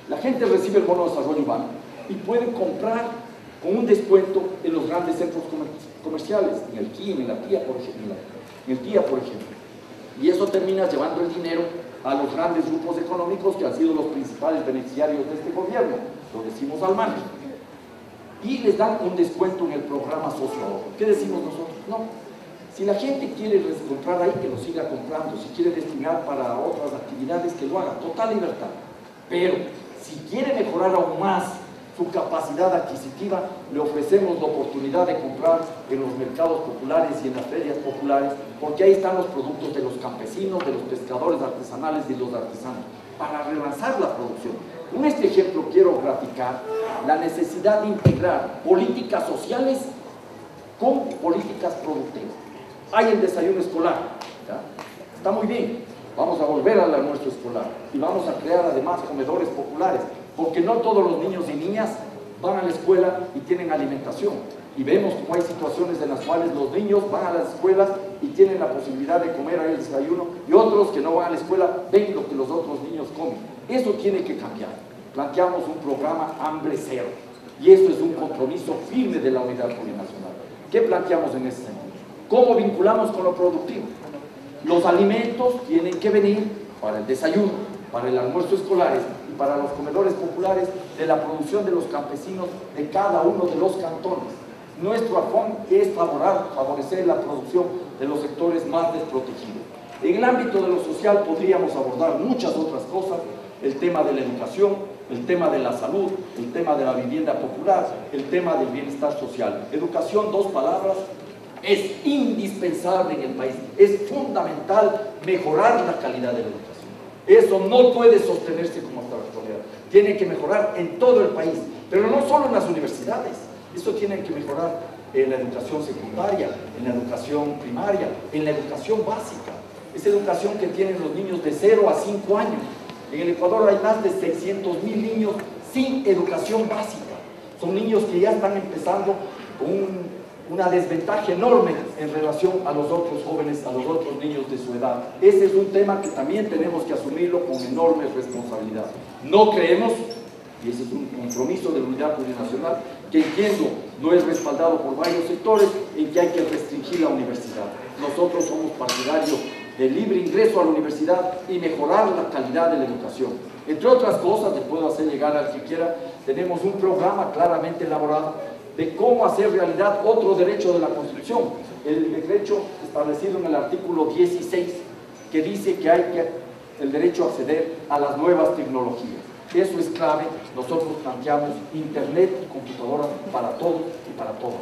La gente recibe el bono de desarrollo urbano y puede comprar con un descuento en los grandes centros comerciales, en el KIM, en la TIA, por ejemplo, Y eso termina llevando el dinero a los grandes grupos económicos que han sido los principales beneficiarios de este gobierno, lo decimos al margen. Y les dan un descuento en el programa socio-ahorro. ¿Qué decimos nosotros? No. Si la gente quiere comprar ahí, que lo siga comprando. Si quiere destinar para otras actividades, que lo haga. Total libertad. Pero si quiere mejorar aún más su capacidad adquisitiva, le ofrecemos la oportunidad de comprar en los mercados populares y en las ferias populares, porque ahí están los productos de los campesinos, de los pescadores artesanales y los artesanos, para relanzar la producción. Con este ejemplo quiero graficar la necesidad de integrar políticas sociales con políticas productivas. Hay el desayuno escolar, ¿ya? Está muy bien, vamos a volver al almuerzo escolar y vamos a crear además comedores populares, porque no todos los niños y niñas van a la escuela y tienen alimentación. Y vemos cómo hay situaciones en las cuales los niños van a las escuelas y tienen la posibilidad de comer ahí el desayuno, y otros que no van a la escuela ven lo que los otros niños comen. Eso tiene que cambiar. Planteamos un programa hambre cero, y eso es un compromiso firme de la Unidad Plurinacional. ¿Qué planteamos en ese sentido? ¿Cómo vinculamos con lo productivo? Los alimentos tienen que venir para el desayuno, para el almuerzo escolares y para los comedores populares de la producción de los campesinos de cada uno de los cantones. Nuestro afán es favorecer la producción de los sectores más desprotegidos. En el ámbito de lo social podríamos abordar muchas otras cosas: el tema de la educación, el tema de la salud, el tema de la vivienda popular, el tema del bienestar social. Educación, dos palabras, es indispensable en el país. Es fundamental mejorar la calidad de la educación. Eso no puede sostenerse como hasta la actualidad. Tiene que mejorar en todo el país, pero no solo en las universidades. Eso tiene que mejorar en la educación secundaria, en la educación primaria, en la educación básica. Esa educación que tienen los niños de 0 a 5 años. En el Ecuador hay más de 600.000 niños sin educación básica. Son niños que ya están empezando con una desventaja enorme en relación a los otros jóvenes, a los otros niños de su edad. Ese es un tema que también tenemos que asumirlo con enorme responsabilidad. No creemos, y ese es un compromiso de la Unidad Plurinacional, que entiendo no es respaldado por varios sectores, en que hay que restringir la universidad. Nosotros somos partidarios del libre ingreso a la universidad y mejorar la calidad de la educación. Entre otras cosas, le puedo hacer llegar al que quiera, tenemos un programa claramente elaborado de cómo hacer realidad otro derecho de la Constitución, el derecho establecido en el artículo 16, que dice que hay el derecho a acceder a las nuevas tecnologías. Eso es clave. Nosotros planteamos internet y computadoras para todos y para todas.